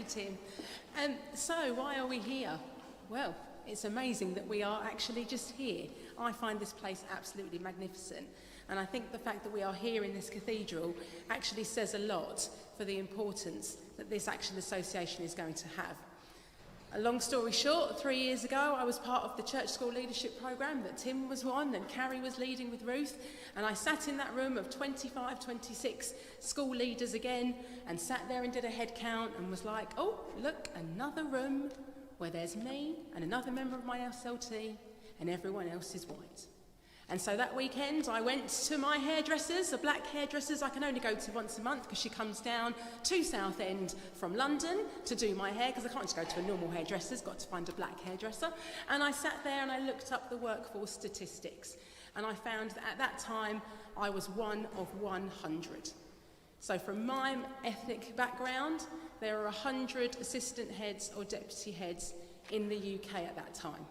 Tim. So why are we here? Well, it's amazing that we are actually just here. I find this place absolutely magnificent. And I think the fact that we are here in this cathedral actually says a lot for the importance that this Action Association is going to have. A long story short, 3 years ago I was part of the church school leadership programme that Tim was on and Carrie was leading with Ruth, and I sat in that room of 25, 26 school leaders again and sat there and did a head count and was like, oh, look, another room where there's me and another member of my SLT and everyone else is white. And so that weekend I went to my hairdressers, the black hairdressers I can only go to once a month because she comes down to Southend from London to do my hair because I can't just go to a normal hairdresser's, got to find a black hairdresser. And I sat there and I looked up the workforce statistics and I found that at that time I was one of 100. So from my ethnic background, there are 100 assistant heads or deputy heads in the UK at that time.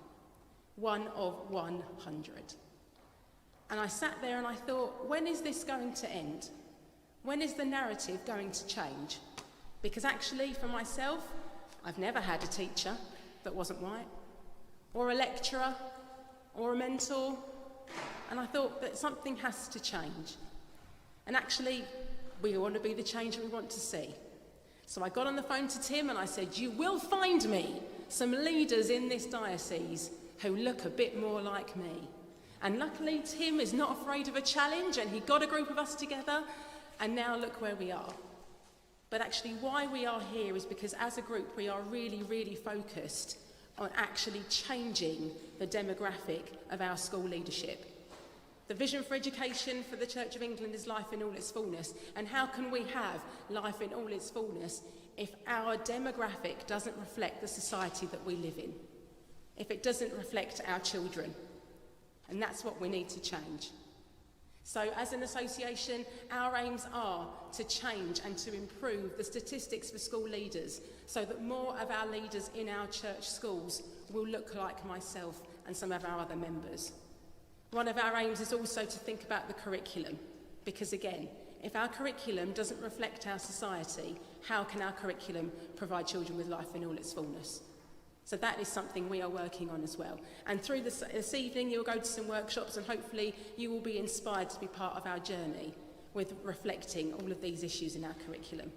One of 100. And I sat there and I thought, when is this going to end? When is the narrative going to change? Because actually, for myself, I've never had a teacher that wasn't white, or a lecturer, or a mentor. And I thought that something has to change. And actually, we want to be the change that we want to see. So I got on the phone to Tim and I said, you will find me some leaders in this diocese who look a bit more like me. And luckily, Tim is not afraid of a challenge and he got a group of us together and now look where we are. But actually why we are here is because as a group we are really, really focused on actually changing the demographic of our school leadership. The vision for education for the Church of England is life in all its fullness. And how can we have life in all its fullness if our demographic doesn't reflect the society that we live in? If it doesn't reflect our children? And that's what we need to change. So as an association, our aims are to change and to improve the statistics for school leaders so that more of our leaders in our church schools will look like myself and some of our other members. One of our aims is also to think about the curriculum, because again, if our curriculum doesn't reflect our society, how can our curriculum provide children with life in all its fullness? So that is something we are working on as well. And through this evening, you'll go to some workshops and hopefully you will be inspired to be part of our journey with reflecting all of these issues in our curriculum.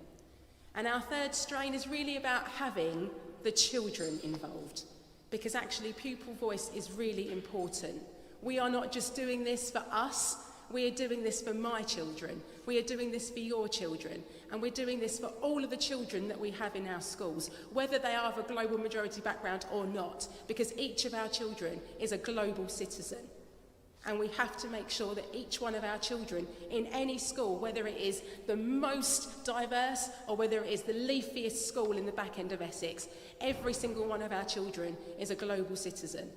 And our third strain is really about having the children involved, because actually pupil voice is really important. We are not just doing this for us, we are doing this for my children, we are doing this for your children, and we're doing this for all of the children that we have in our schools, whether they are of a global majority background or not, because each of our children is a global citizen. And we have to make sure that each one of our children in any school, whether it is the most diverse or whether it is the leafiest school in the back end of Essex, every single one of our children is a global citizen.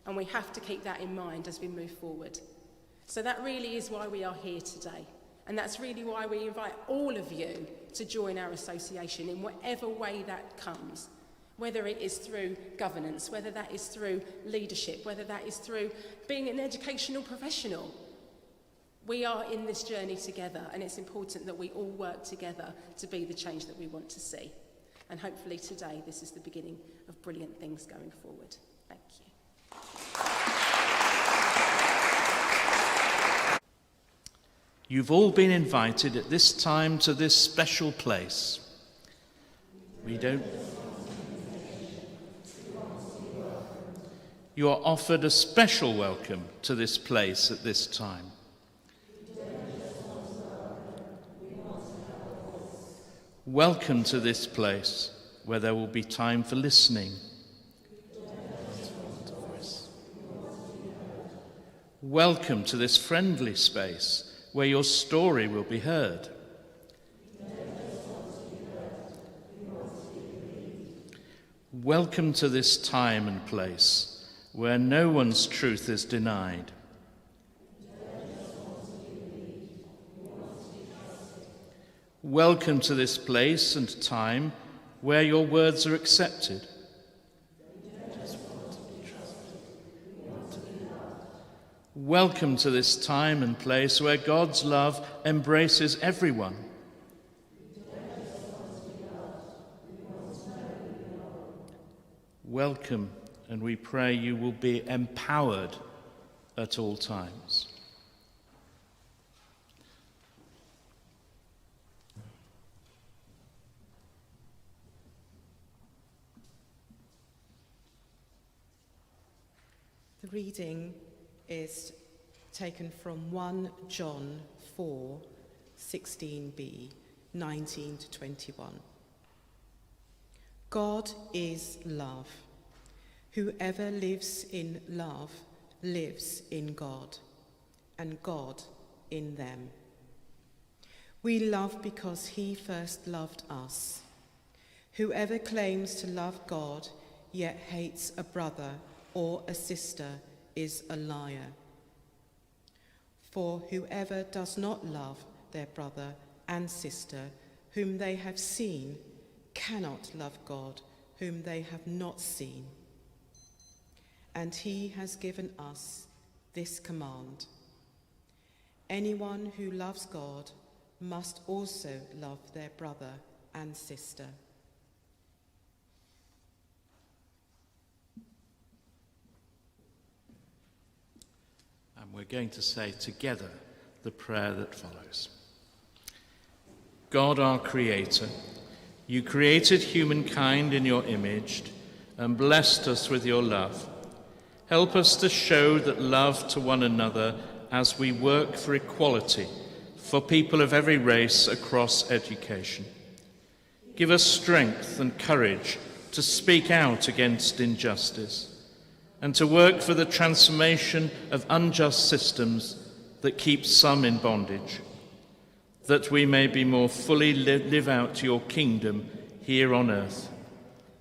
And we have to keep that in mind as we move forward. So that really is why we are here today. And that's really why we invite all of you to join our association in whatever way that comes. Whether it is through governance, whether that is through leadership, whether that is through being an educational professional. We are in this journey together, and it's important that we all work together to be the change that we want to see. And hopefully today this is the beginning of brilliant things going forward. Thank you. You've all been invited at this time to this special place. You are offered a special welcome to this place at this time. Welcome to this place where there will be time for listening. Welcome to this friendly space where your story will be heard. Welcome to this time and place where no one's truth is denied. Welcome to this place and time where your words are accepted. Welcome to this time and place where God's love embraces everyone. welcome, and we pray you will be empowered at all times. The reading is taken from 1 John 4, 16b, 19 to 21. God is love. Whoever lives in love lives in God, and God in them. We love because he first loved us. Whoever claims to love God yet hates a brother or a sister is a liar. For whoever does not love their brother and sister whom they have seen cannot love God whom they have not seen. And he has given us this command: anyone who loves God must also love their brother and sister. And we're going to say together the prayer that follows. God, our Creator, you created humankind in your image and blessed us with your love. Help us to show that love to one another as we work for equality for people of every race across education. Give us strength and courage to speak out against injustice and to work for the transformation of unjust systems that keep some in bondage, that we may be more fully live out your kingdom here on earth,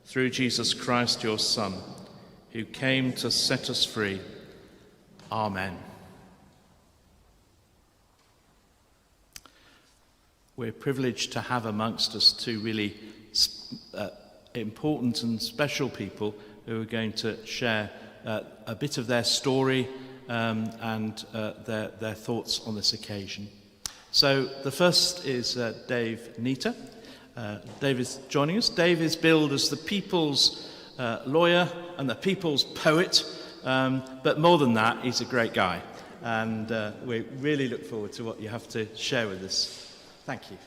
through Jesus Christ, your Son, who came to set us free. Amen. We're privileged to have amongst us two really important and special people who are going to share a bit of their story and their thoughts on this occasion. So the first is Dave Neita. Dave is joining us. Dave is billed as the people's lawyer and the people's poet, but more than that, he's a great guy. And we really look forward to what you have to share with us. Thank you.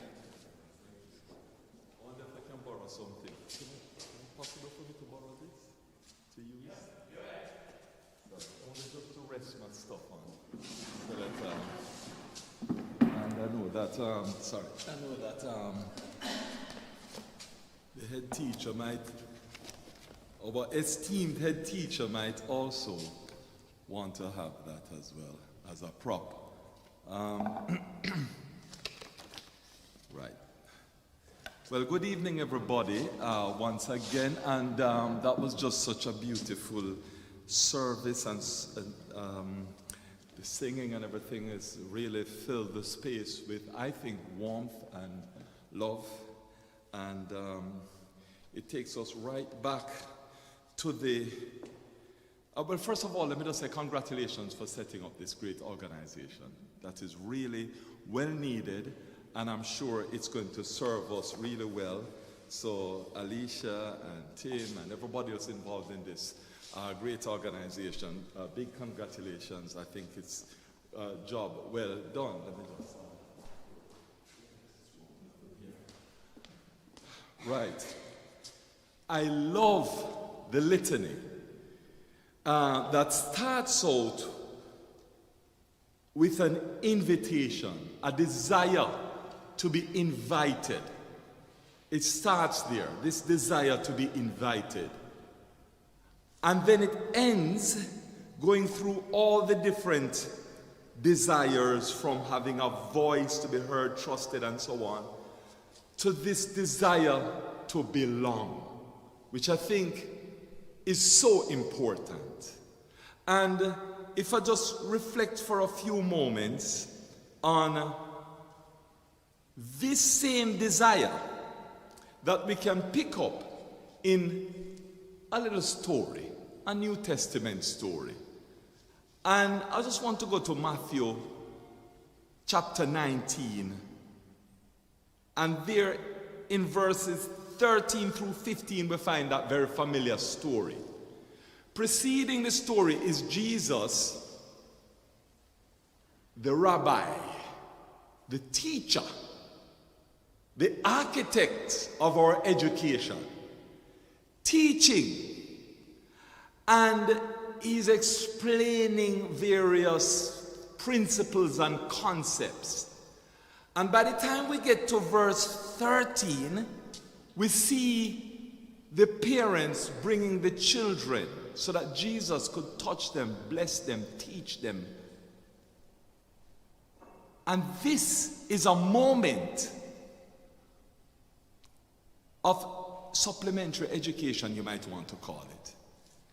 I wonder if I can borrow something. Is it possible for me to borrow this to use? Yeah. Only just to rest my stuff on. So that, and I know that, the head teacher our esteemed head teacher might also want to have that as well, as a prop. Right. Well, good evening, everybody, once again. And that was just such a beautiful service, and the singing and everything has really filled the space with, I think, warmth and love. And it takes us right back to the... well, first of all, let me just say congratulations for setting up this great organization. That is really well needed, and I'm sure it's going to serve us really well. So Aleishia and Tim and everybody else involved in this great organization, big congratulations. I think it's a job well done. Let me just... Right. I love the litany that starts out with an invitation, a desire to be invited. It starts there, this desire to be invited. And then it ends going through all the different desires, from having a voice to be heard, trusted, and so on, to this desire to belong, which I think is so important. And if I just reflect for a few moments on this same desire that we can pick up in a little story, a New Testament story. And I just want to go to Matthew chapter 19, and there in verses 13 through 15, we find that very familiar story. Preceding the story is Jesus, the rabbi, the teacher, the architect of our education, teaching, and he's explaining various principles and concepts. And by the time we get to verse 13, we see the parents bringing the children so that Jesus could touch them, bless them, teach them. And this is a moment of supplementary education, you might want to call it.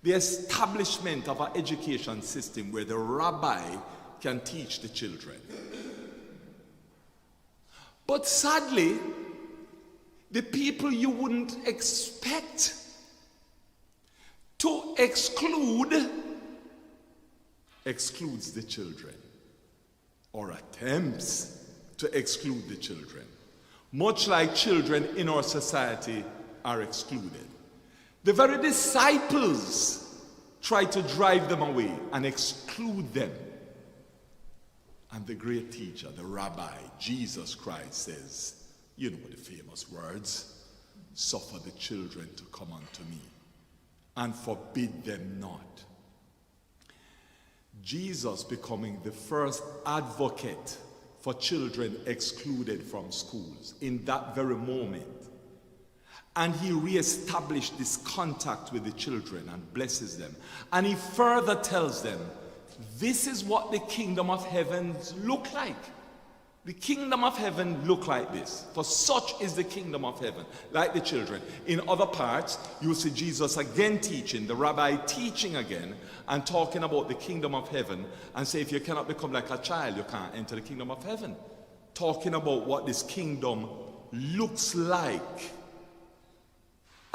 The establishment of an education system where the rabbi can teach the children. But sadly, the people you wouldn't expect to excludes the children, or attempts to exclude the children, much like children in our society are excluded. The very disciples try to drive them away and exclude them. And the great teacher, the rabbi, Jesus Christ, says, you know the famous words, suffer the children to come unto me and forbid them not. Jesus becoming the first advocate for children excluded from schools in that very moment. And he reestablished this contact with the children and blesses them. And he further tells them, this is what the kingdom of heaven look like. The kingdom of heaven look like this. For such is the kingdom of heaven, like the children. In other parts, you will see Jesus again teaching, the rabbi teaching again, and talking about the kingdom of heaven, and say if you cannot become like a child, you can't enter the kingdom of heaven. Talking about what this kingdom looks like.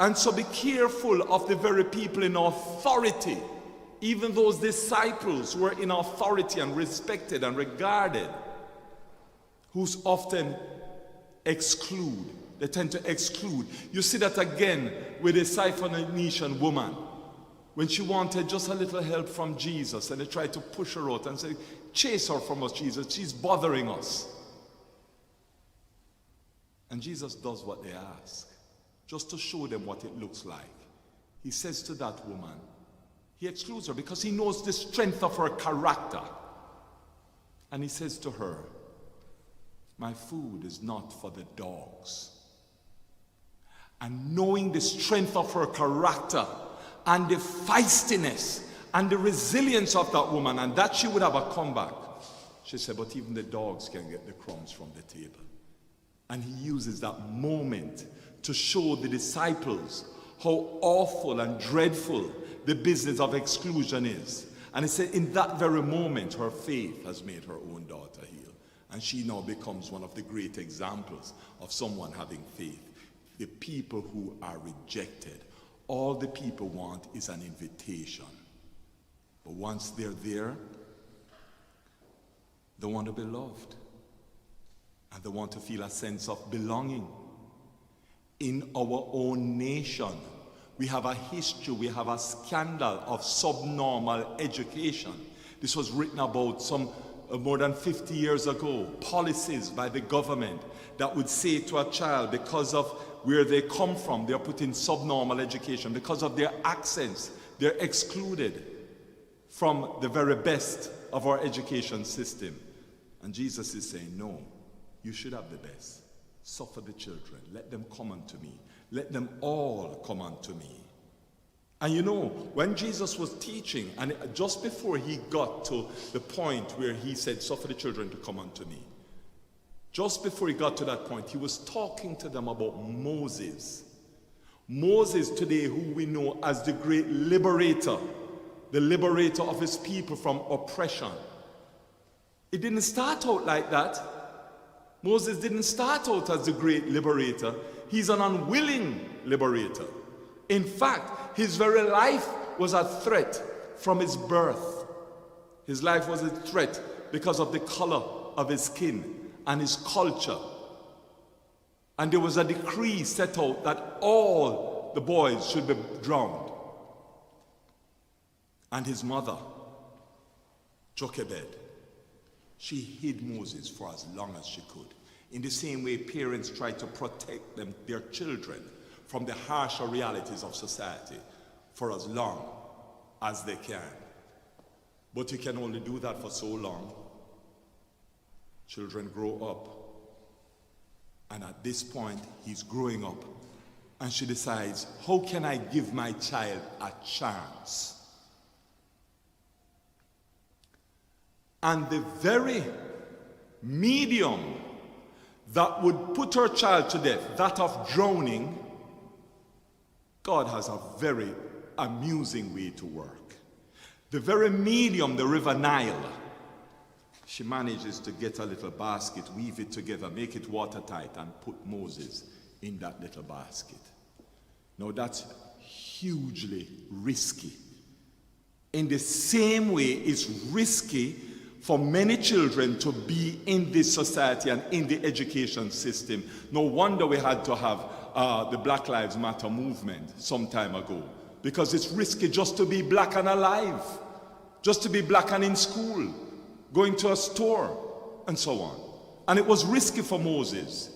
And so be careful of the very people in authority, even those disciples who are in authority and respected and regarded, who's often exclude. They tend to exclude. You see that again with the Syrophoenician woman. When she wanted just a little help from Jesus, and they tried to push her out and say, chase her from us, Jesus. She's bothering us. And Jesus does what they ask, just to show them what it looks like. He says to that woman, he excludes her because he knows the strength of her character. And he says to her, my food is not for the dogs. And knowing the strength of her character and the feistiness and the resilience of that woman, and that she would have a comeback, she said, but even the dogs can get the crumbs from the table. And he uses that moment to show the disciples how awful and dreadful the business of exclusion is. And he said, in that very moment, her faith has made her own daughter heal. And she now becomes one of the great examples of someone having faith. The people who are rejected, all the people want is an invitation. But once they're there, they want to be loved. And they want to feel a sense of belonging. In our own nation, we have a history, we have a scandal of subnormal education. This was written about some more than 50 years ago. Policies by the government that would say to a child, because of where they come from, they're put in subnormal education. Because of their accents, they're excluded from the very best of our education system. And Jesus is saying, no, you should have the best. Suffer the children. Let them come unto me. Let them all come unto me. And you know, when Jesus was teaching, and just before he got to the point where he said, suffer the children to come unto me, just before he got to that point, he was talking to them about Moses. Moses today, who we know as the great liberator, the liberator of his people from oppression. It didn't start out like that. Moses didn't start out as the great liberator. He's an unwilling liberator. In fact, his very life was a threat from his birth. His life was a threat because of the color of his skin and his culture. And there was a decree set out that all the boys should be drowned. And his mother, Jochebed, she hid Moses for as long as she could. In the same way parents try to protect their children from the harsher realities of society for as long as they can. But you can only do that for so long. Children grow up. And at this point, he's growing up. And she decides, how can I give my child a chance? And the very medium that would put her child to death, that of drowning, God has a very amusing way to work. The very medium, the river Nile, she manages to get a little basket, weave it together, make it watertight, and put Moses in that little basket. Now that's hugely risky. In the same way, it's risky for many children to be in this society and in the education system. No wonder we had to have the Black Lives Matter movement some time ago, because it's risky just to be black and alive, just to be black and in school, going to a store, and so on. And it was risky for Moses.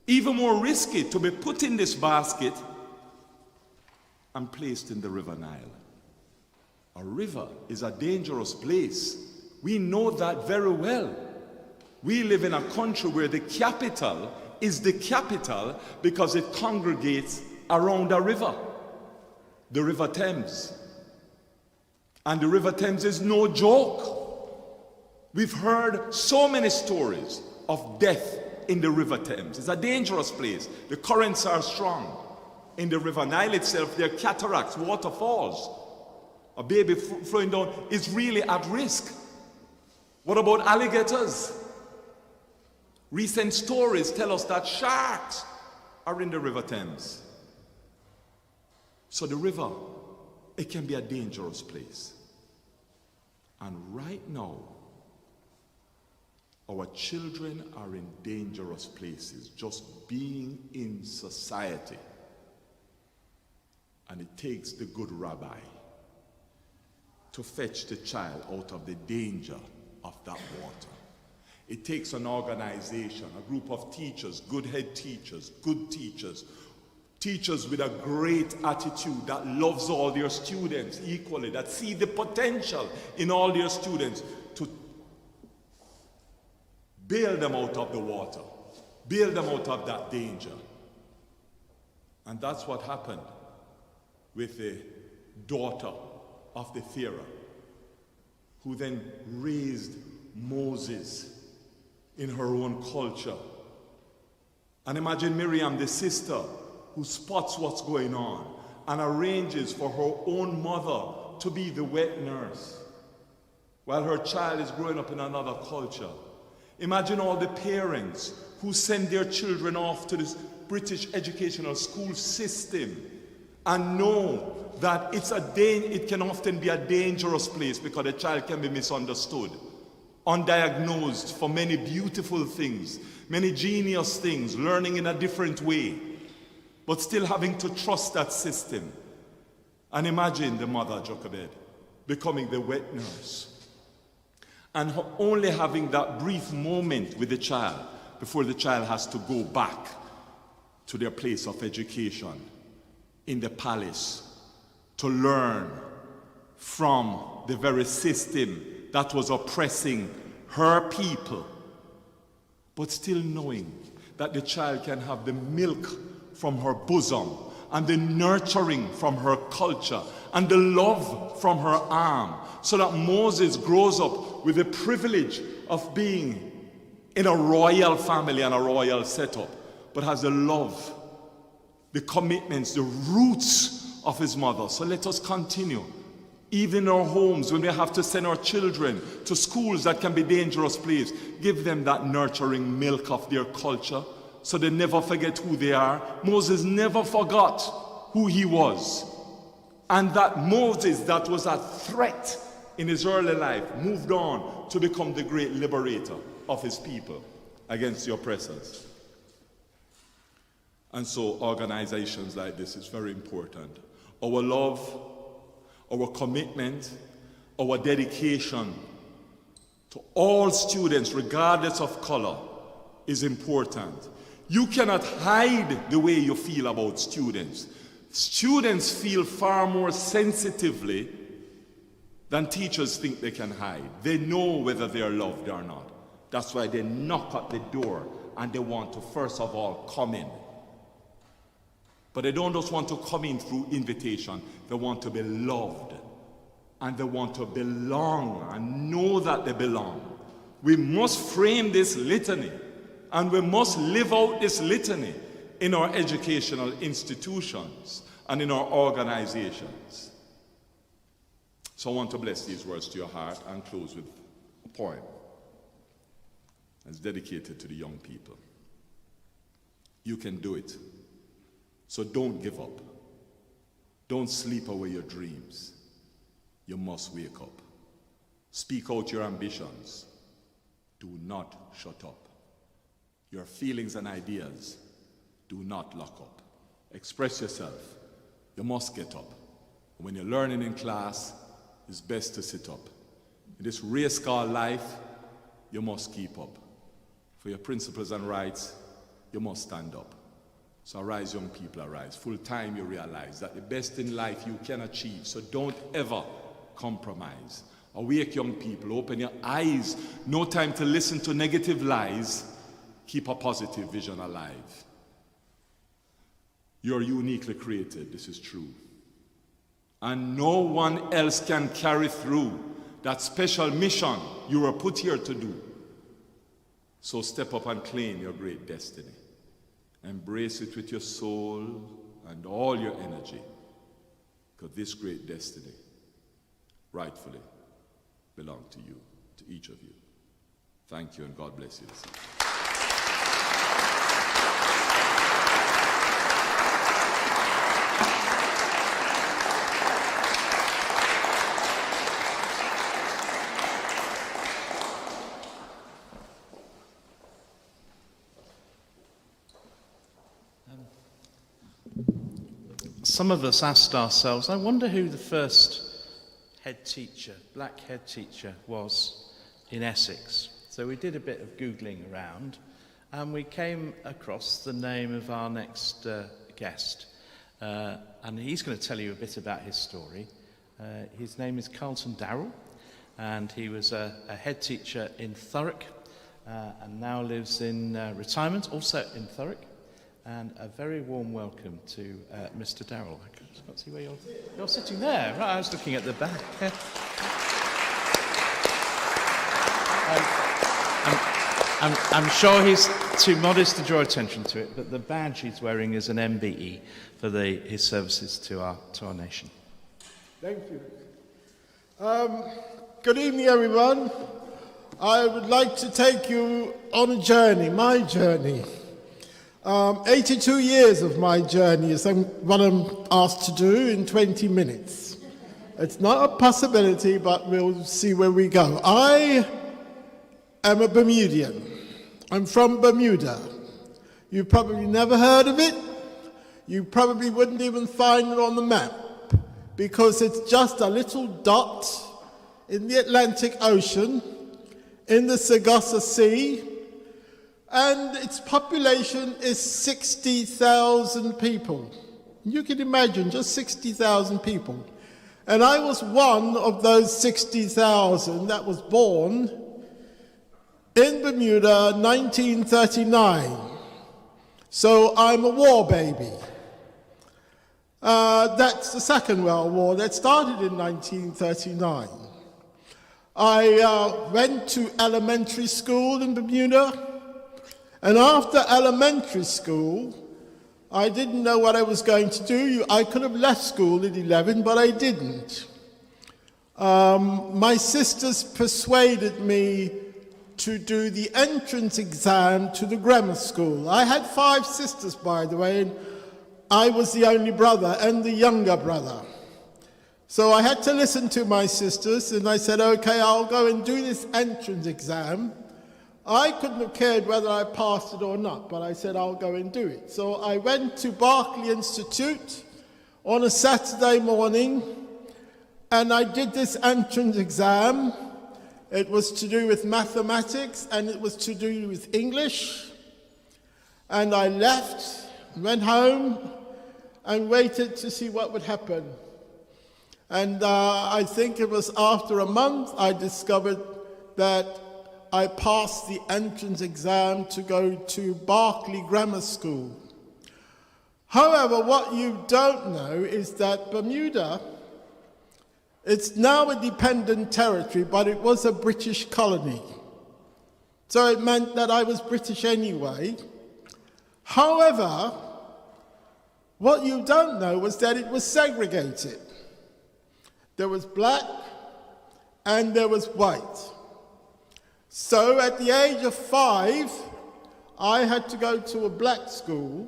Even more risky to be put in this basket and placed in the river Nile. A river is a dangerous place. We know that very well. We live in a country where the capital is the capital because it congregates around a river, the River Thames. And the River Thames is no joke. We've heard so many stories of death in the River Thames. It's a dangerous place. The currents are strong. In the River Nile itself, there are cataracts, waterfalls. A baby flowing down is really at risk. What about alligators? Recent stories tell us that sharks are in the River Thames. So the river, it can be a dangerous place. And right now, our children are in dangerous places, just being in society. And it takes the good rabbi to fetch the child out of the danger of that water. It takes an organization, a group of teachers, good head teachers, good teachers, teachers with a great attitude that loves all their students equally, that see the potential in all their students, to bail them out of the water, bail them out of that danger. And that's what happened with the daughter of the Pharaoh, who then raised Moses in her own culture. And imagine Miriam, the sister, who spots what's going on and arranges for her own mother to be the wet nurse while her child is growing up in another culture. Imagine all the parents who send their children off to this British educational school system and know that it can often be a dangerous place because the child can be misunderstood, undiagnosed for many beautiful things, many genius things, learning in a different way, but still having to trust that system. And imagine the mother, Jochebed, becoming the wet nurse and only having that brief moment with the child before the child has to go back to their place of education in the palace to learn from the very system that was oppressing her people, but still knowing that the child can have the milk from her bosom and the nurturing from her culture and the love from her arm, so that Moses grows up with the privilege of being in a royal family and a royal setup, but has the love, the commitments, the roots of his mother. So let us continue, even in our homes, when we have to send our children to schools that can be dangerous places, give them that nurturing milk of their culture so they never forget who they are. Moses never forgot who he was. And that Moses, that was a threat in his early life, moved on to become the great liberator of his people against the oppressors. And so organizations like this is very important. Our love, our commitment, our dedication to all students, regardless of color, is important. You cannot hide the way you feel about students. Students feel far more sensitively than teachers think they can hide. They know whether they're loved or not. That's why they knock at the door and they want to, first of all, come in. But they don't just want to come in through invitation. They want to be loved. And they want to belong and know that they belong. We must frame this litany, and we must live out this litany in our educational institutions and in our organizations. So I want to bless these words to your heart and close with a poem that's dedicated to the young people. You can do it. So don't give up. Don't sleep away your dreams. You must wake up. Speak out your ambitions. Do not shut up. Your feelings and ideas, do not lock up. Express yourself. You must get up. When you're learning in class, it's best to sit up. In this race called life, you must keep up. For your principles and rights, you must stand up. So arise, young people, arise. Full time you realize that the best in life you can achieve, so don't ever compromise. Awake, young people, open your eyes. No time to listen to negative lies. Keep a positive vision alive. You're uniquely created, this is true. And no one else can carry through that special mission you were put here to do. So step up and claim your great destiny. Embrace it with your soul and all your energy, because this great destiny rightfully belongs to you, to each of you. Thank you, and God bless you. Some of us asked ourselves, I wonder who the first head teacher, black head teacher, was in Essex. So we did a bit of Googling around, and we came across the name of our next guest. And he's going to tell you a bit about his story. His name is Carlton Darrel, and he was a head teacher in Thurrock, and now lives in retirement, also in Thurrock. And a very warm welcome to Mr. Darrel. I can't see where you're sitting there. Right, I was looking at the back. I'm sure he's too modest to draw attention to it, but the badge he's wearing is an MBE for his services to our nation. Thank you. Good evening, everyone. I would like to take you on a journey, my journey. 82 years of my journey is what I'm asked to do in 20 minutes. It's not a possibility, but we'll see where we go. I am a Bermudian. I'm from Bermuda. You've probably never heard of it. You probably wouldn't even find it on the map, because it's just a little dot in the Atlantic Ocean, in the Sargasso Sea, and its population is 60,000 people. You can imagine, just 60,000 people. And I was one of those 60,000 that was born in Bermuda 1939. So I'm a war baby. That's the Second World War that started in 1939. I went to elementary school in Bermuda. And after elementary school, I didn't know what I was going to do. I could have left school at 11, but I didn't. My sisters persuaded me to do the entrance exam to the grammar school. I had 5 sisters, by the way, and I was the only brother and the younger brother. So I had to listen to my sisters, and I said, okay, I'll go and do this entrance exam. I couldn't have cared whether I passed it or not, but I said I'll go and do it. So I went to Berkeley Institute on a Saturday morning, and I did this entrance exam. It was to do with mathematics, and it was to do with English. And I left, went home, and waited to see what would happen. And I think it was after a month I discovered that I passed the entrance exam to go to Berkeley Grammar School. However, what you don't know is that Bermuda, it's now a dependent territory, but it was a British colony. So it meant that I was British anyway. However, what you don't know was that it was segregated. There was black and there was white. So at the age of 5, I had to go to a black school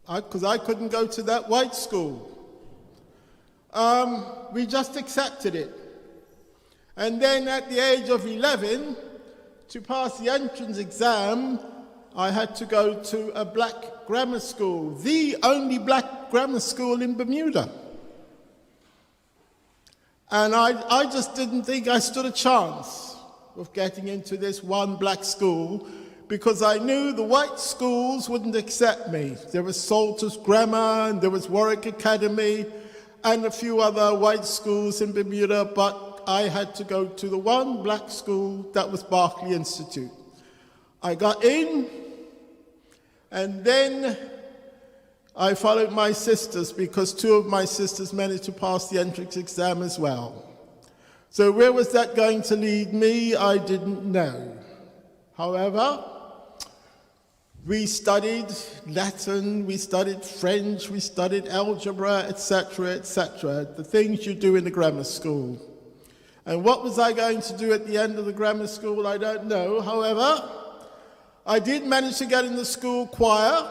because I couldn't go to that white school. We just accepted it. And then at the age of 11, to pass the entrance exam, I had to go to a black grammar school, the only black grammar school in Bermuda. And I just didn't think I stood a chance of getting into this one black school because I knew the white schools wouldn't accept me. There was Salters Grammar, and there was Warwick Academy, and a few other white schools in Bermuda, but I had to go to the one black school that was Berkeley Institute. I got in, and then I followed my sisters because 2 of my sisters managed to pass the entrance exam as well. So where was that going to lead me? I didn't know. However, we studied Latin, we studied French, we studied algebra, etc., the things you do in the grammar school. And what was I going to do at the end of the grammar school? I don't know. However, I did manage to get in the school choir,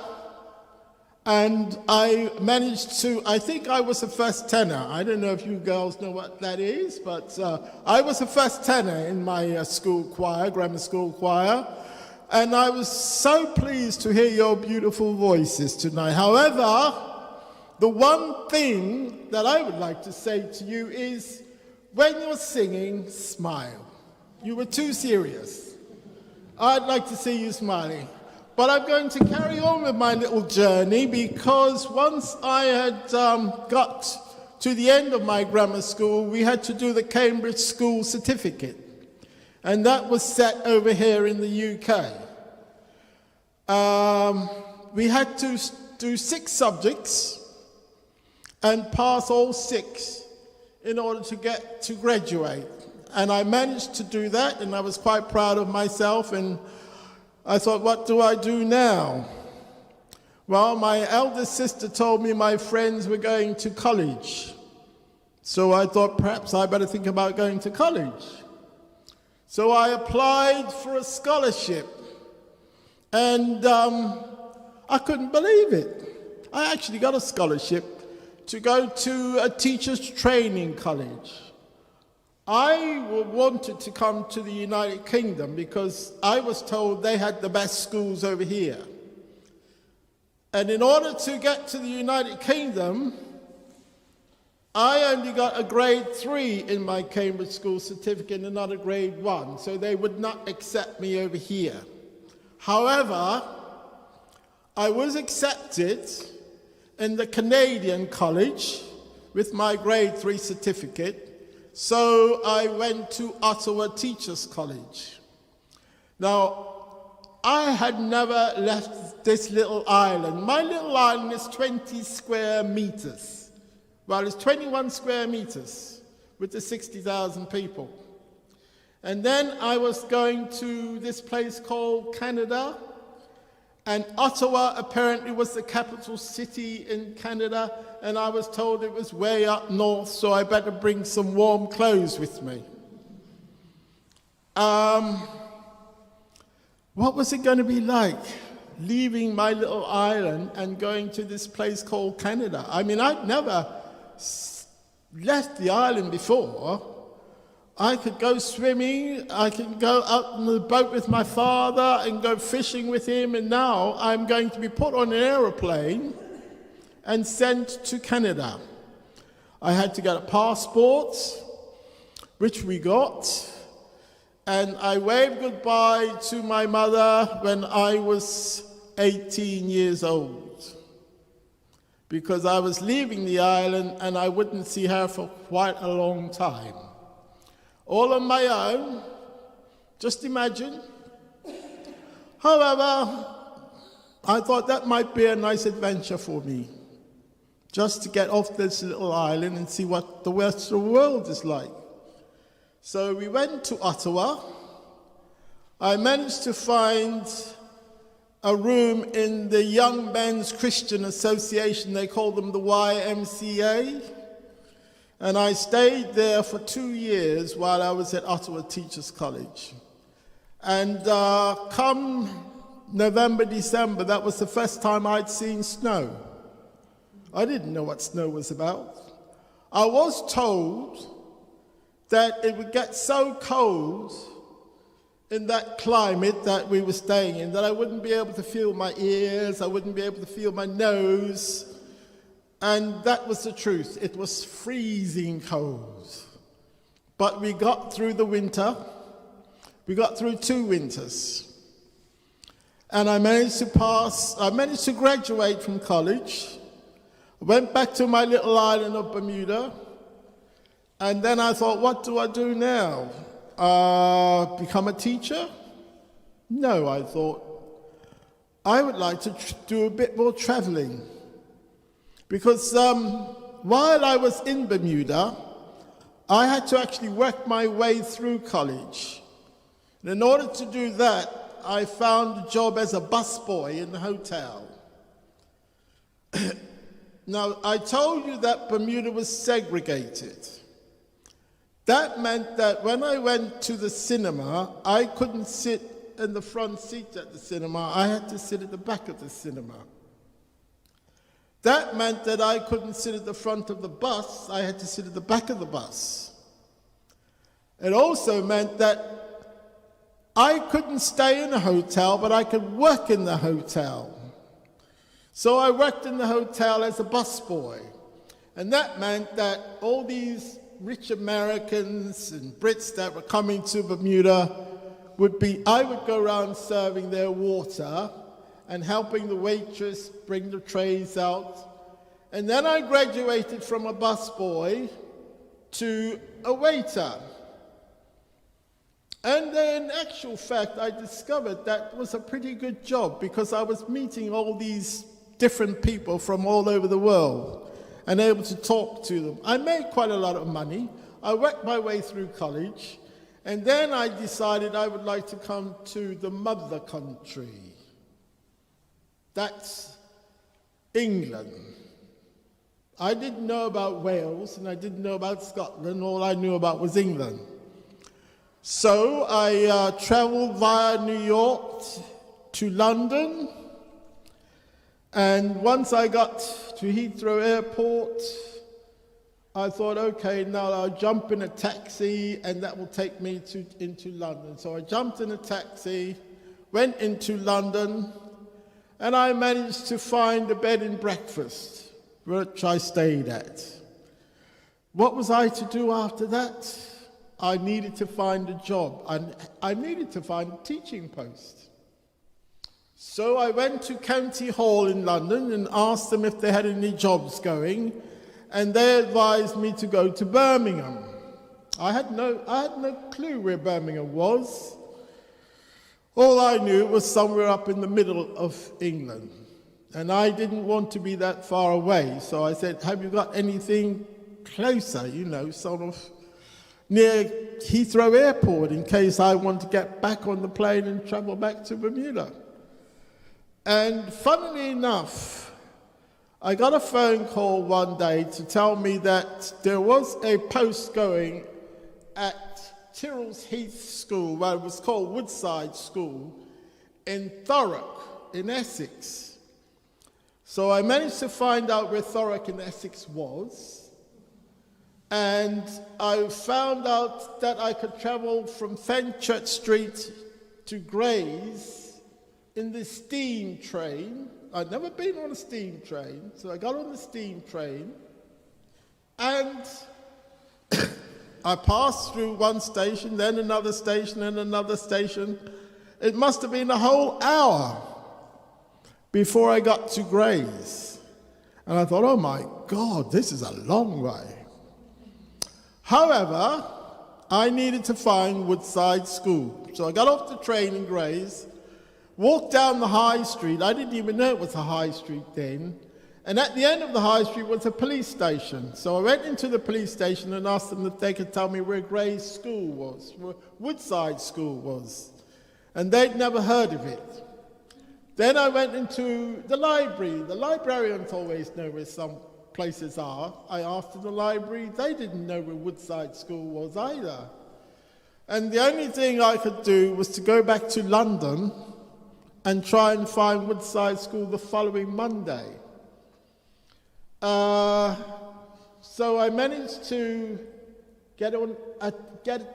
and I managed to, I think I was a first tenor. I don't know if you girls know what that is, but I was a first tenor in my school choir, grammar school choir, and I was so pleased to hear your beautiful voices tonight. However, the one thing that I would like to say to you is, when you're singing, smile. You were too serious. I'd like to see you smiling. But I'm going to carry on with my little journey because once I had got to the end of my grammar school, we had to do the Cambridge School Certificate. And that was set over here in the UK. We had to do 6 subjects and pass all 6 in order to get to graduate. And I managed to do that, and I was quite proud of myself. And I thought, what do I do now? Well, my eldest sister told me my friends were going to college. So I thought perhaps I better think about going to college. So I applied for a scholarship. And I couldn't believe it. I actually got a scholarship to go to a teacher's training college. I wanted to come to the United Kingdom because I was told they had the best schools over here. And in order to get to the United Kingdom, I only got a grade 3 in my Cambridge School Certificate and not a grade 1, so they would not accept me over here. However, I was accepted in the Canadian college with my grade 3 certificate. So I went to Ottawa Teachers College. Now, I had never left this little island. My little island is 20 square meters. Well, it's 21 square meters with the 60,000 people. And then I was going to this place called Canada, and Ottawa apparently was the capital city in Canada, and I was told it was way up north, so I better bring some warm clothes with me. What was it going to be like, leaving my little island and going to this place called Canada? I mean, I'd never left the island before. I could go swimming, I can go out on the boat with my father and go fishing with him, and now I'm going to be put on an aeroplane and sent to Canada. I had to get a passport, which we got, and I waved goodbye to my mother when I was 18 years old, because I was leaving the island and I wouldn't see her for quite a long time. All on my own, just imagine. However, I thought that might be a nice adventure for me, just to get off this little island and see what the rest of the world is like. So we went to Ottawa. I managed to find a room in the Young Men's Christian Association. They call them the YMCA. And I stayed there for 2 years while I was at Ottawa Teachers College. And come November, December, that was the first time I'd seen snow. I didn't know what snow was about. I was told that it would get so cold in that climate that we were staying in that I wouldn't be able to feel my ears, I wouldn't be able to feel my nose. And that was the truth. It was freezing cold. But we got through the winter. We got through 2 winters. And I managed to graduate from college. I went back to my little island of Bermuda. And then I thought, what do I do now? Become a teacher? No, I thought. I would like to do a bit more traveling. Because while I was in Bermuda, I had to actually work my way through college. And in order to do that, I found a job as a busboy in the hotel. Now, I told you that Bermuda was segregated. That meant that when I went to the cinema, I couldn't sit in the front seat at the cinema. I had to sit at the back of the cinema. That meant that I couldn't sit at the front of the bus, I had to sit at the back of the bus. It also meant that I couldn't stay in a hotel, but I could work in the hotel. So I worked in the hotel as a busboy. And that meant that all these rich Americans and Brits that were coming to Bermuda I would go around serving their water and helping the waitress bring the trays out. And then I graduated from a busboy to a waiter. And in actual fact, I discovered that was a pretty good job because I was meeting all these different people from all over the world and able to talk to them. I made quite a lot of money. I worked my way through college, and then I decided I would like to come to the mother country. That's England. I didn't know about Wales and I didn't know about Scotland. All I knew about was England. So I traveled via New York to London. And once I got to Heathrow Airport, I thought, okay, now I'll jump in a taxi and that will take me into London. So I jumped in a taxi, went into London, and I managed to find a bed and breakfast, which I stayed at. What was I to do after that? I needed to find a job. I needed to find a teaching post. So I went to County Hall in London and asked them if they had any jobs going, and they advised me to go to Birmingham. I had no clue where Birmingham was. All I knew was somewhere up in the middle of England. And I didn't want to be that far away. So I said, have you got anything closer, sort of near Heathrow Airport in case I want to get back on the plane and travel back to Bermuda? And funnily enough, I got a phone call one day to tell me that there was a post going at Tyrrell's Heath School, well, it was called Woodside School, in Thurrock, in Essex. So I managed to find out where Thurrock in Essex was, And I found out that I could travel from Fenchurch Street to Grays in the steam train. I'd never been on a steam train, so I got on the steam train, and I passed through one station, then another station, and another station. It must have been a whole hour before I got to Grays. And I thought, oh my God, this is a long way. However, I needed to find Woodside School. So I got off the train in Grays, walked down the high street. I didn't even know it was a high street then. And at the end of the high street was a police station. So I went into the police station and asked them if they could tell me where Grays School was, where Woodside School was. And they'd never heard of it. Then I went into the library. The librarians always know where some places are. I asked in the library, they didn't know where Woodside School was either. And the only thing I could do was to go back to London and try and find Woodside School the following Monday. So I managed to get a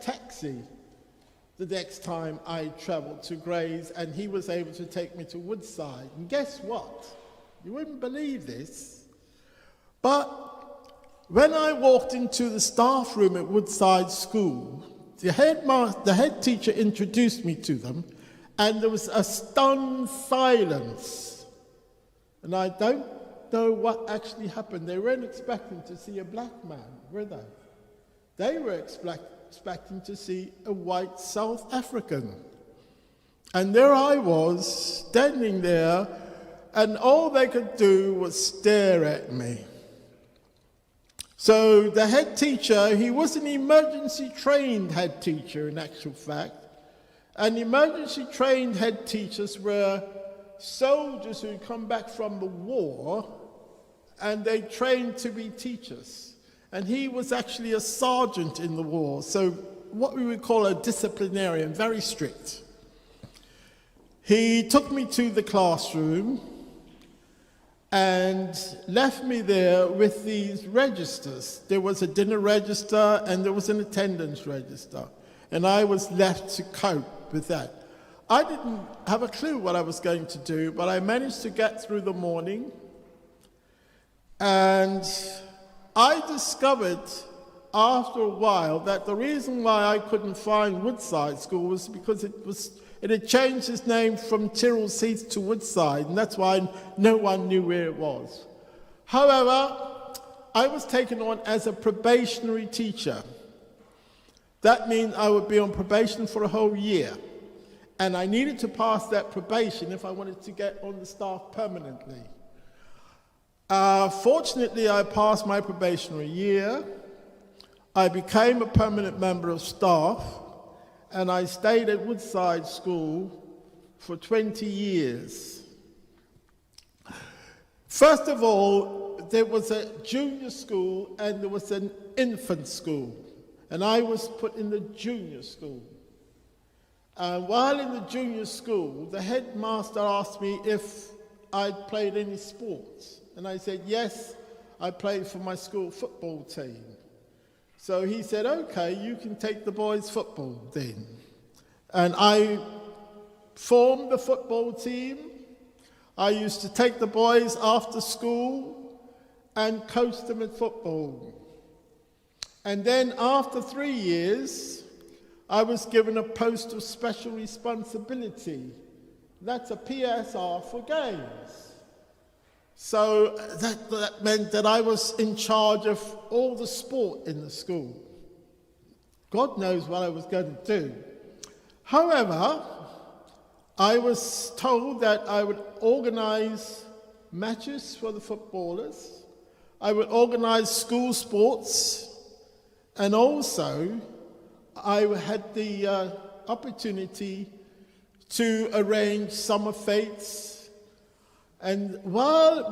taxi the next time I travelled to Grays, and he was able to take me to Woodside. And guess what? You wouldn't believe this. But when I walked into the staff room at Woodside School, the head teacher introduced me to them, and there was a stunned silence. And I don't know what actually happened. They weren't expecting to see a black man, were they? They were expecting to see a white South African. And there I was, standing there, and all they could do was stare at me. So the head teacher, he was an emergency-trained head teacher in actual fact, and emergency-trained head teachers were soldiers who had come back from the war, and they trained to be teachers. And he was actually a sergeant in the war, so what we would call a disciplinarian, very strict. He took me to the classroom and left me there with these registers. There was a dinner register and there was an attendance register, and I was left to cope with that. I didn't have a clue what I was going to do, but I managed to get through the morning, and I discovered after a while that the reason why I couldn't find Woodside School was because it had changed its name from Tyrrell's Heath to Woodside, and that's why no one knew where it was. However, I was taken on as a probationary teacher. That means I would be on probation for a whole year, and I needed to pass that probation if I wanted to get on the staff permanently. Fortunately, I passed my probationary year. I became a permanent member of staff, and I stayed at Woodside School for 20 years. First of all, there was a junior school and there was an infant school, and I was put in the junior school. While in the junior school, the headmaster asked me if I'd played any sports, and I said, yes, I played for my school football team. So he said, okay, you can take the boys' football then. And I formed the football team. I used to take the boys after school and coach them at football. And then after 3 years, I was given a post of special responsibility. That's a PSR for games. So that meant that I was in charge of all the sport in the school. God knows what I was going to do. However, I was told that I would organize matches for the footballers, I would organize school sports, and also I had the opportunity to arrange summer fetes. And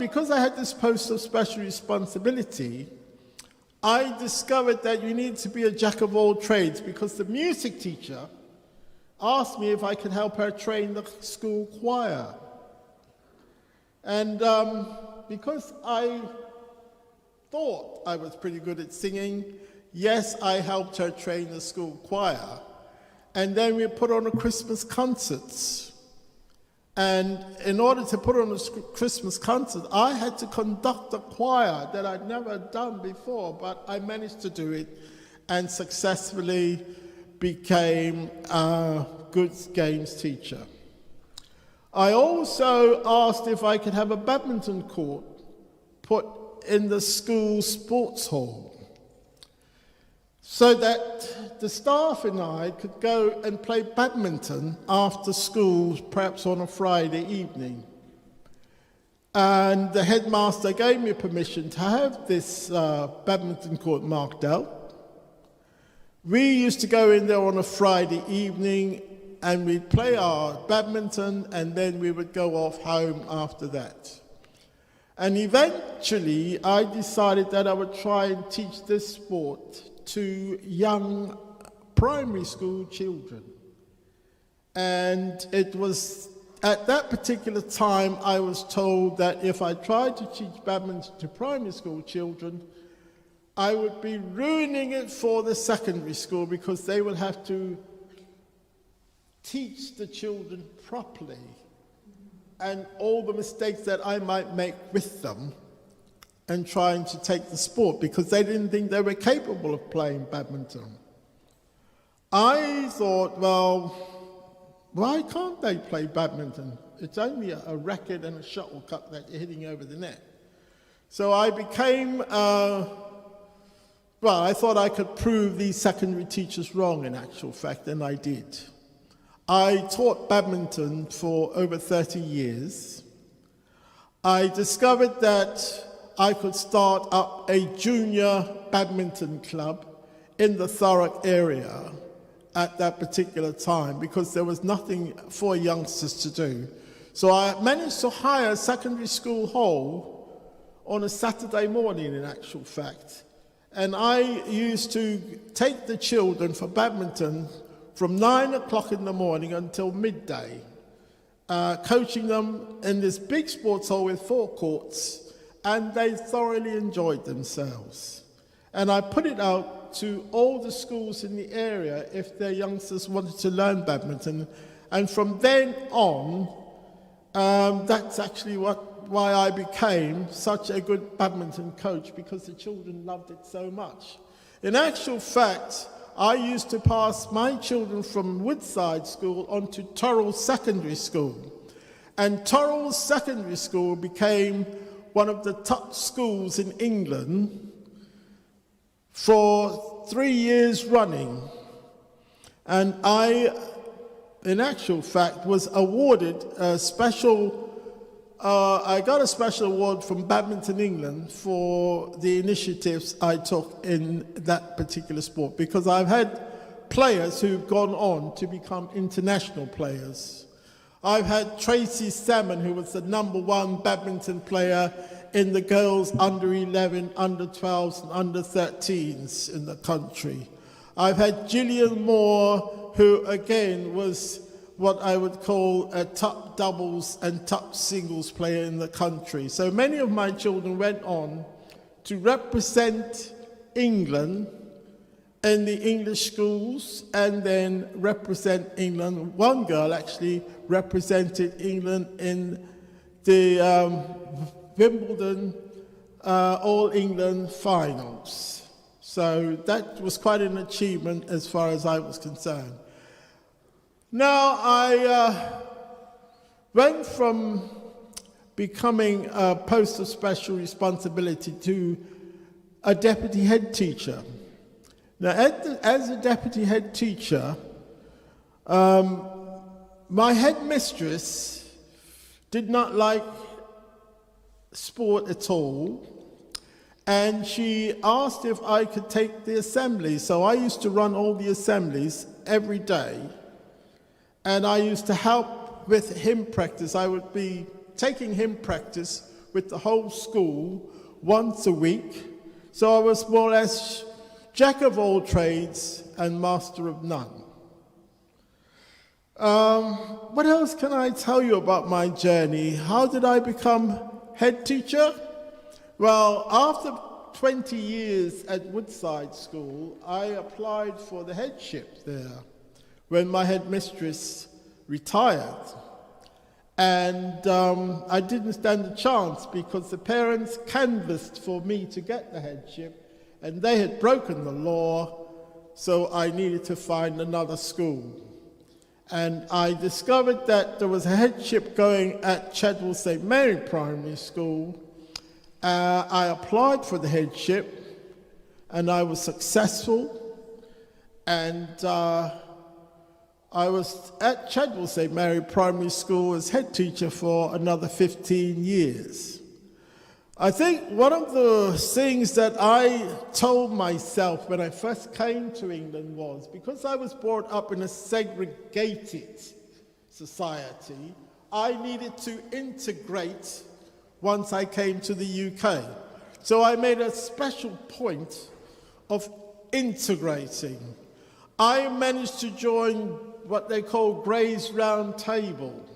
because I had this post of special responsibility, I discovered that you need to be a jack of all trades, because the music teacher asked me if I could help her train the school choir. And because I thought I was pretty good at singing. Yes, I helped her train the school choir. And then we put on a Christmas concerts. And in order to put on a Christmas concert, I had to conduct a choir that I'd never done before, but I managed to do it and successfully became a good games teacher. I also asked if I could have a badminton court put in the school sports hall so that the staff and I could go and play badminton after school, perhaps on a Friday evening. And the headmaster gave me permission to have this badminton court marked out. We used to go in there on a Friday evening and we'd play our badminton and then we would go off home after that. And eventually I decided that I would try and teach this sport to young primary school children. And it was at that particular time I was told that if I tried to teach badminton to primary school children, I would be ruining it for the secondary school because they would have to teach the children properly, and all the mistakes that I might make with them and trying to take the sport because they didn't think they were capable of playing badminton. I thought, well, why can't they play badminton? It's only a racket and a shuttlecock that you're hitting over the net. So I became well, I thought I could prove these secondary teachers wrong in actual fact, and I did. I taught badminton for over 30 years. I discovered that I could start up a junior badminton club in the Thurrock area at that particular time because there was nothing for youngsters to do. So I managed to hire a secondary school hall on a Saturday morning in actual fact. And I used to take the children for badminton from 9 o'clock in the morning until midday, coaching them in this big sports hall with 4 courts, and they thoroughly enjoyed themselves. And I put it out to all the schools in the area if their youngsters wanted to learn badminton. And from then on, that's actually why I became such a good badminton coach, because the children loved it so much. In actual fact, I used to pass my children from Woodside School onto Darrel Secondary School. And Darrel Secondary School became one of the top schools in England for 3 years running. And I, in actual fact, was awarded a special I got a special award from Badminton England for the initiatives I took in that particular sport, because I've had players who've gone on to become international players. I've had Tracy Salmon, who was the #1 badminton player in the girls under 11, under 12s and under 13s in the country. I've had Gillian Moore, who again was what I would call a top doubles and top singles player in the country. So many of my children went on to represent England in the English schools and then represent England. One girl actually represented England in the Wimbledon All England finals. So that was quite an achievement as far as I was concerned. Now, I went from becoming a post of special responsibility to a deputy head teacher. Now, as a deputy head teacher, my headmistress did not like sport at all, and she asked if I could take the assembly. So I used to run all the assemblies every day. And I used to help with hymn practice. I would be taking hymn practice with the whole school once a week. So I was more or less jack of all trades and master of none. What else can I tell you about my journey? How did I become head teacher? Well, after 20 years at Woodside School, I applied for the headship there when my headmistress retired. And I didn't stand a chance because the parents canvassed for me to get the headship, and they had broken the law, so I needed to find another school. And I discovered that there was a headship going at Chadwell St. Mary Primary School. I applied for the headship, and I was successful. And I was at Chadwell St. Mary Primary School as head teacher for another 15 years. I think one of the things that I told myself when I first came to England was, because I was brought up in a segregated society, I needed to integrate once I came to the UK. So I made a special point of integrating. I managed to join what they call Gray's Round Table.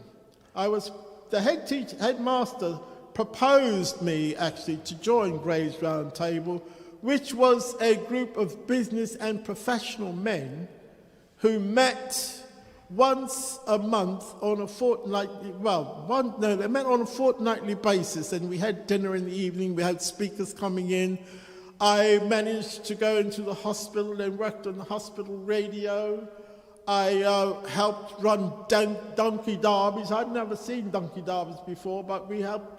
I was the headmaster proposed me actually to join Gray's Round Table, which was a group of business and professional men who met once a month on a fortnightly, they met on a fortnightly basis, and we had dinner in the evening, we had speakers coming in. I managed to go into the hospital and worked on the hospital radio. I helped run donkey derbies. I'd never seen donkey derbies before, but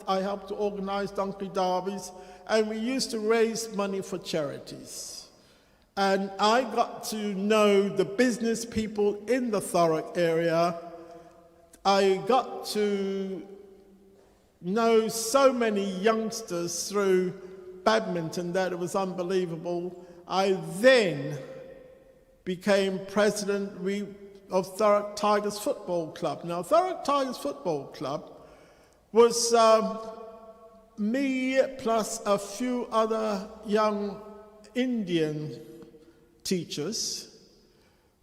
I helped to organize donkey derbies, and we used to raise money for charities. And I got to know the business people in the Thurrock area. I got to know so many youngsters through badminton that it was unbelievable. I then became president of Thurrock Tigers Football Club. Now, Thurrock Tigers Football Club was me plus a few other young Indian teachers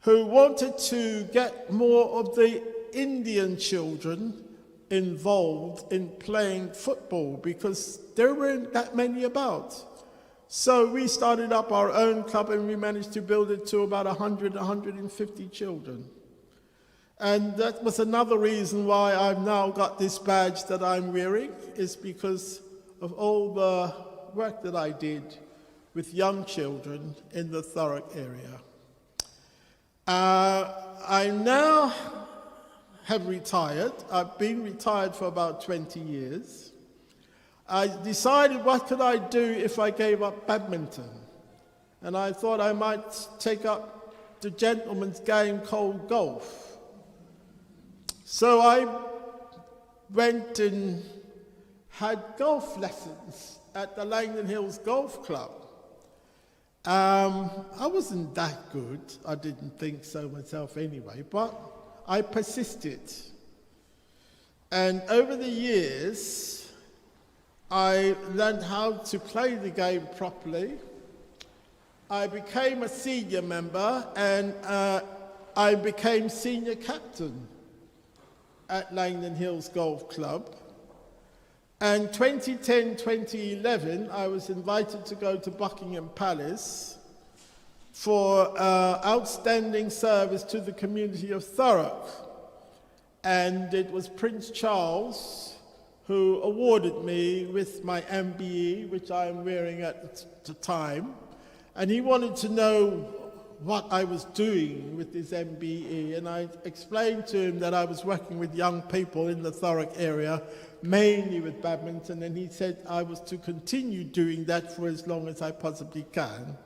who wanted to get more of the Indian children involved in playing football because there weren't that many about. So we started up our own club, and we managed to build it to about 100, 150 children. And that was another reason why I've now got this badge that I'm wearing, is because of all the work that I did with young children in the Thurrock area. I now have retired. I've been retired for about 20 years. I decided what could I do if I gave up badminton. And I thought I might take up the gentleman's game called golf. So I went and had golf lessons at the Langdon Hills Golf Club. I wasn't that good. I didn't think so myself anyway, but I persisted. And over the years, I learned how to play the game properly. I became a senior member, and I became senior captain at Langdon Hills Golf Club. And 2010-2011, I was invited to go to Buckingham Palace for outstanding service to the community of Thurrock. And it was Prince Charles who awarded me with my MBE, which I am wearing at the time. And he wanted to know what I was doing with this MBE, and I explained to him that I was working with young people in the Thurrock area, mainly with badminton, and he said I was to continue doing that for as long as I possibly can.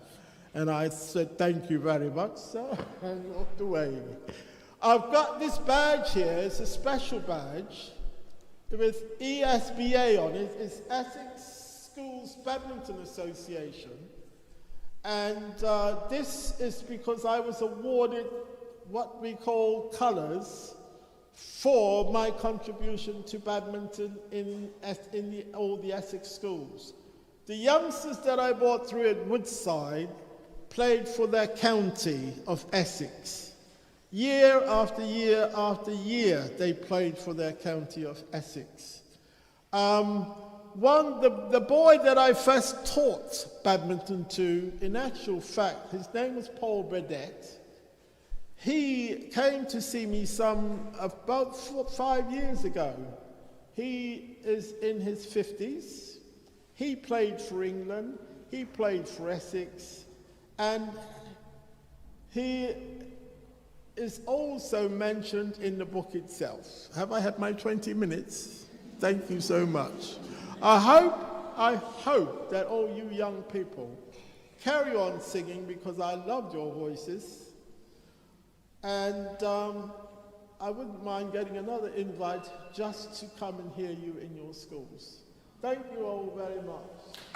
And I said, thank you very much, sir, and walked away. I've got this badge here. It's a special badge with ESBA on it. It's Essex Schools Badminton Association. And this is because I was awarded what we call colours for my contribution to badminton in all the Essex schools. The youngsters that I brought through at Woodside played for their county of Essex. Year after year after year, they played for their county of Essex. the boy that I first taught badminton to, in actual fact, his name was Paul Burdett. He came to see me about 5 years ago. He is in his 50s. He played for England. He played for Essex. And he is also mentioned in the book itself. Have I had my 20 minutes? Thank you so much. I hope that all you young people carry on singing, because I loved your voices. And I wouldn't mind getting another invite just to come and hear you in your schools. Thank you all very much.